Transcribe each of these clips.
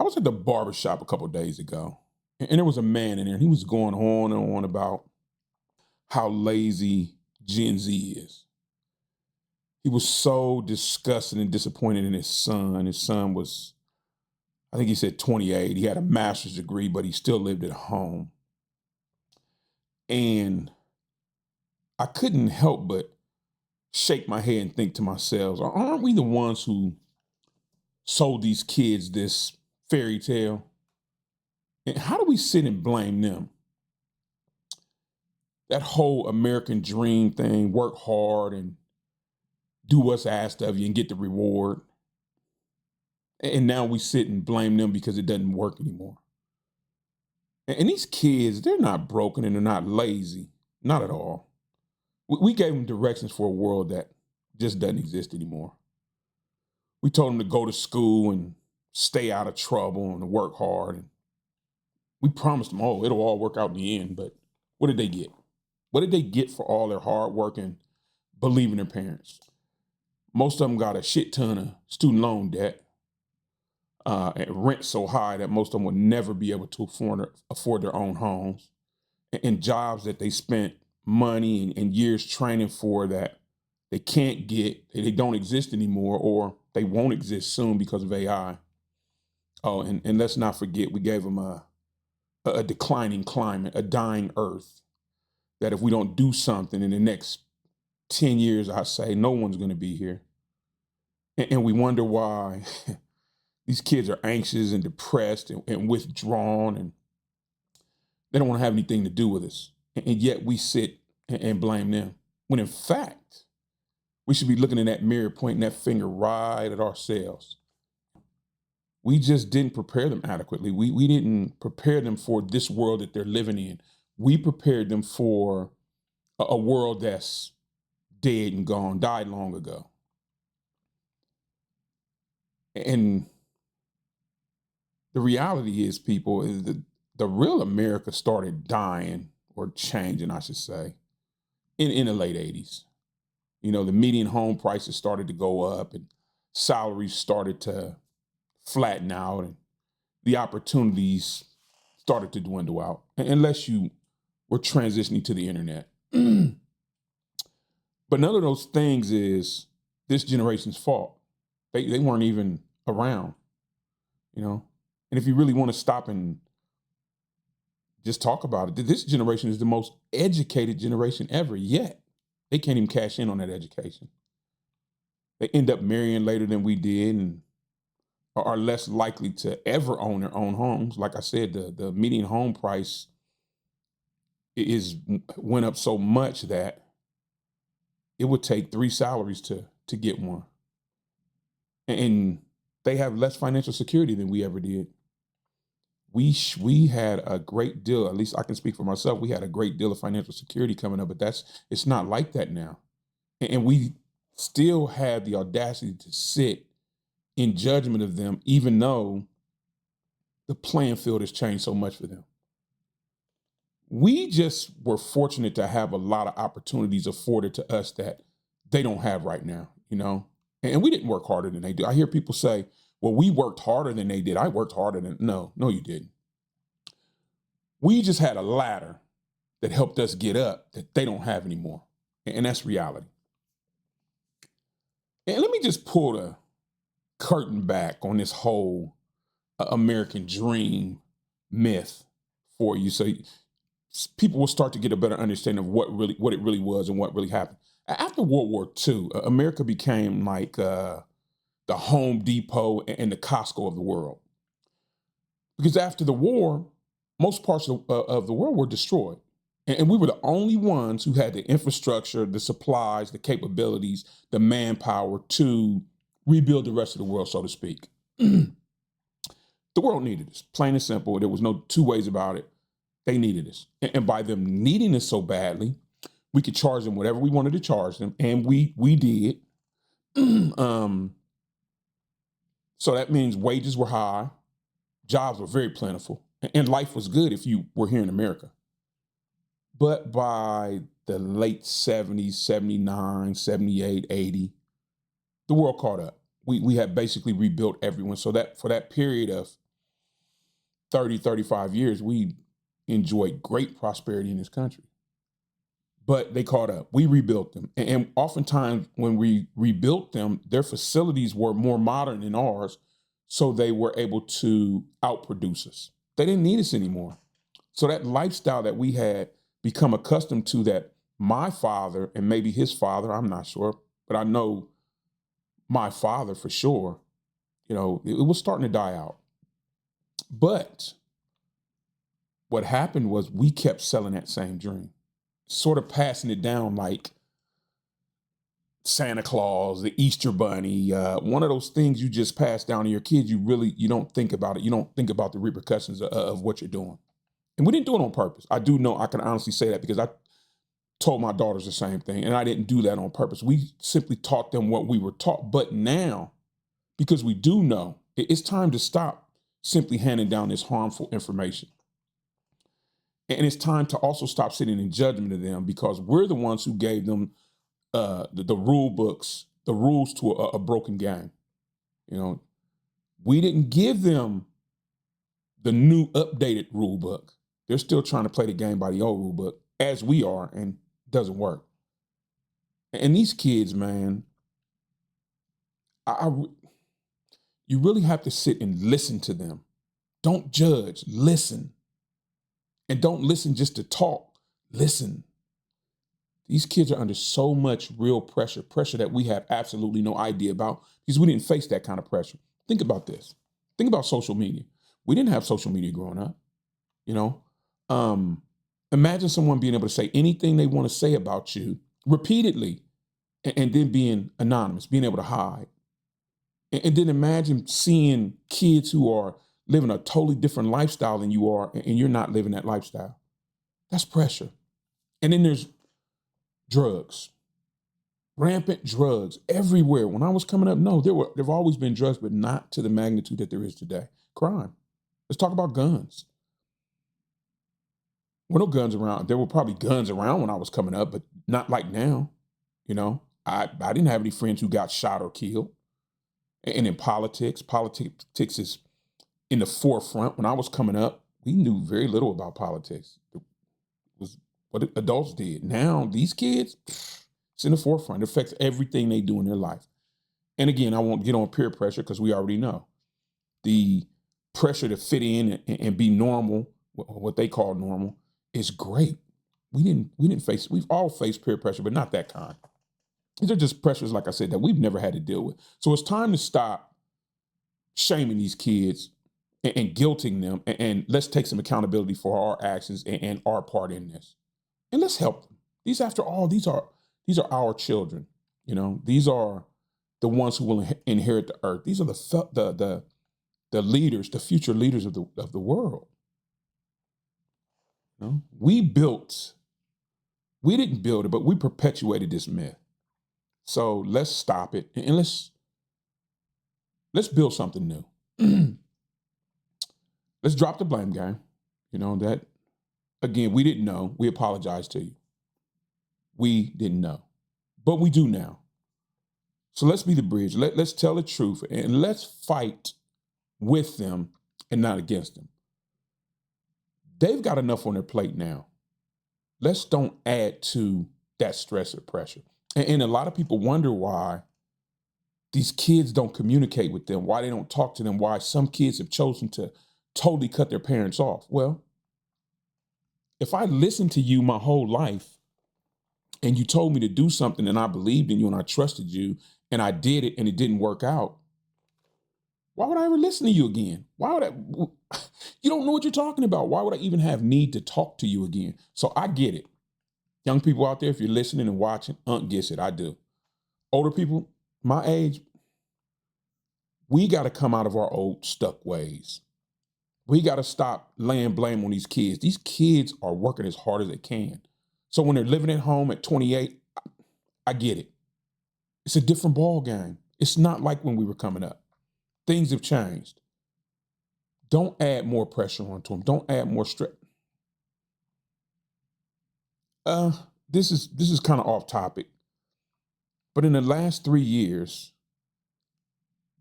I was at the barber shop a couple days ago, and there was a man in there, and he was going on and on about how lazy Gen Z is. He was so disgusted and disappointed in his son. His son was, I think he said 28. He had a master's degree, but he still lived at home. And I couldn't help but shake my head and think to myself, aren't we the ones who sold these kids this fairy tale? And how do we sit and blame them? That whole American dream thing, work hard and do what's asked of you and get the reward. And now we sit and blame them because it doesn't work anymore. And these kids, they're not broken and they're not lazy, not at all. We gave them directions for a world that just doesn't exist anymore. We told them to go to school and stay out of trouble and to work hard. And we promised them, oh, it'll all work out in the end. But what did they get? What did they get for all their hard work and believing their parents? Most of them got a shit ton of student loan debt, and rent so high that most of them will never be able to afford their own homes, and jobs that they spent money and years training for that they can't get, they don't exist anymore, or they won't exist soon because of AI. Oh, and let's not forget, we gave them a declining climate, a dying earth, that if we don't do something in the next 10 years, I say, no one's going to be here. And we wonder why these kids are anxious and depressed and withdrawn, and they don't want to have anything to do with us. And yet we sit and blame them, when in fact, we should be looking in that mirror, pointing that finger right at ourselves. We just didn't prepare them adequately. We didn't prepare them for this world that they're living in. We prepared them for a world that's dead and gone, died long ago. And the reality is, people, is that the real America started dying, or changing, I should say, in the late 80s. You know, the median home prices started to go up and salaries started to flatten out and the opportunities started to dwindle out, unless you were transitioning to the internet. But none of those things is this generation's fault. They weren't even around, you know? And if you really want to stop and just talk about it, this generation is the most educated generation ever, yet they can't even cash in on that education. They end up marrying later than we did and are less likely to ever own their own homes. Like I said, the median home price went up so much that it would take 3 salaries to get one. And they have less financial security than we ever did. We had a great deal, at least I can speak for myself, we had a great deal of financial security coming up, but it's not like that now. And we still have the audacity to sit in judgment of them, even though the playing field has changed so much for them. We just were fortunate to have a lot of opportunities afforded to us that they don't have right now, you know? And we didn't work harder than they do. I hear people say, well, we worked harder than they did. I worked harder than, no, you didn't. We just had a ladder that helped us get up that they don't have anymore. And that's reality. And let me just pull the curtain back on this whole American dream myth for you, so people will start to get a better understanding of what it really was and what really happened. After World War II, America became like the Home Depot and the Costco of the world. Because after the war, most parts of the world were destroyed. And we were the only ones who had the infrastructure, the supplies, the capabilities, the manpower to rebuild the rest of the world, so to speak. The world needed us, plain and simple. There was no two ways about it. They needed us. And by them needing us so badly, we could charge them whatever we wanted to charge them. And we did. So that means wages were high, jobs were very plentiful, and life was good if you were here in America. But by the late 70s, 79, 78, 80, the world caught up. We had basically rebuilt everyone. So that for that period of 30, 35 years, we enjoyed great prosperity in this country. But they caught up. We rebuilt them. And oftentimes when we rebuilt them, their facilities were more modern than ours. So they were able to outproduce us. They didn't need us anymore. So that lifestyle that we had become accustomed to, that my father and maybe his father, I'm not sure, but I know my father for sure, it was starting to die out. But what happened was we kept selling that same dream, sort of passing it down like Santa Claus, the Easter Bunny, one of those things you just pass down to your kids. You don't think about it. You don't think about the repercussions of what you're doing. And we didn't do it on purpose. I do know, I can honestly say that because I told my daughters the same thing, and I didn't do that on purpose. We simply taught them what we were taught. But now, because we do know, it's time to stop simply handing down this harmful information. And it's time to also stop sitting in judgment of them, because we're the ones who gave them the rule books, the rules to a broken game. We didn't give them the new updated rule book. They're still trying to play the game by the old rule book, as we are, and it doesn't work. And these kids, man, you really have to sit and listen to them. Don't judge, listen. And don't listen just to talk, listen. These kids are under so much real pressure that we have absolutely no idea about, because we didn't face that kind of pressure. Think about this. Think about social media. We didn't have social media growing up, Imagine someone being able to say anything they want to say about you repeatedly, and then being anonymous, being able to hide. And then imagine seeing kids who are living a totally different lifestyle than you are, and you're not living that lifestyle. That's pressure. And then there's drugs, rampant drugs everywhere. When I was coming up, no, there've always been drugs, but not to the magnitude that there is today. Crime. Let's talk about guns. There were no guns around. There were probably guns around when I was coming up, but not like now. I didn't have any friends who got shot or killed. And in politics is in the forefront. When I was coming up, we knew very little about politics. It was what adults did. Now, these kids, it's in the forefront. It affects everything they do in their life. And again, I won't get on peer pressure, because we already know the pressure to fit in and be normal, what they call normal, is great. We've all faced peer pressure, but not that kind. These are just pressures, like I said, that we've never had to deal with. So it's time to stop shaming these kids and guilting them, and let's take some accountability for our actions and our part in this. And let's help them. These are our children. These are the ones who will inherit the earth. These are the leaders, the future leaders of the world. We didn't build it, but we perpetuated this myth. So let's stop it, and let's build something new. Let's drop the blame game. That, again, we didn't know. We apologize to you. We didn't know, but we do now. So let's be the bridge. Let's tell the truth, and let's fight with them and not against them. They've got enough on their plate now. Let's don't add to that stress or pressure. And a lot of people wonder why these kids don't communicate with them, why they don't talk to them, why some kids have chosen to totally cut their parents off. Well, if I listened to you my whole life and you told me to do something and I believed in you and I trusted you and I did it and it didn't work out, why would I ever listen to you again? You don't know what you're talking about. Why would I even have need to talk to you again? So I get it. Young people out there, if you're listening and watching, gets it. I do. Older people, my age, we got to come out of our old stuck ways. We got to stop laying blame on these kids. These kids are working as hard as they can. So when they're living at home at 28, I get it. It's a different ball game. It's not like when we were coming up. Things have changed. Don't add more pressure onto them. Don't add more stress. This is kind of off topic, but in the last 3 years,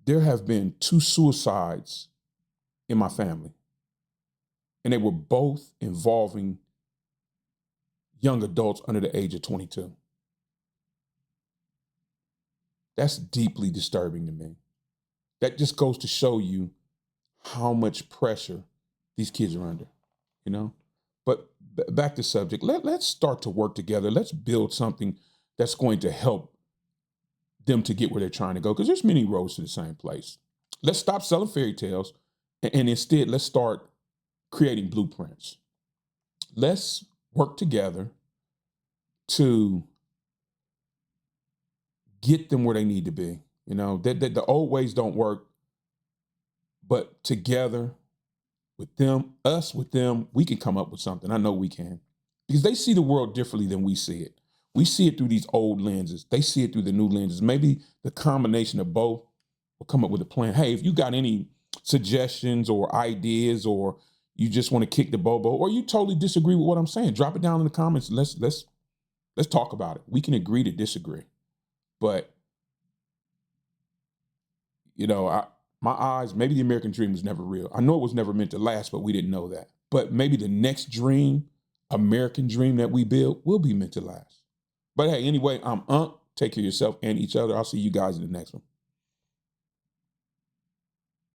there have been 2 suicides in my family. And they were both involving young adults under the age of 22. That's deeply disturbing to me. That just goes to show you how much pressure these kids are under, you know? But back to subject, let's start to work together. Let's build something that's going to help them to get where they're trying to go, because there's many roads to the same place. Let's stop selling fairy tales, and instead let's start creating blueprints. Let's work together to get them where they need to be. You know, that the old ways don't work, but together with them, us with them, we can come up with something. I know we can, because they see the world differently than we see it. We see it through these old lenses. They see it through the new lenses. Maybe the combination of both will come up with a plan. Hey, if you got any suggestions or ideas, or you just want to kick the bobo, or you totally disagree with what I'm saying, drop it down in the comments. Let's talk about it. We can agree to disagree. But you know, my eyes, maybe the American dream was never real. I know it was never meant to last, but we didn't know that. But maybe the next dream, American dream that we build, will be meant to last. But hey, anyway, I'm Unc. Take care of yourself and each other. I'll see you guys in the next one.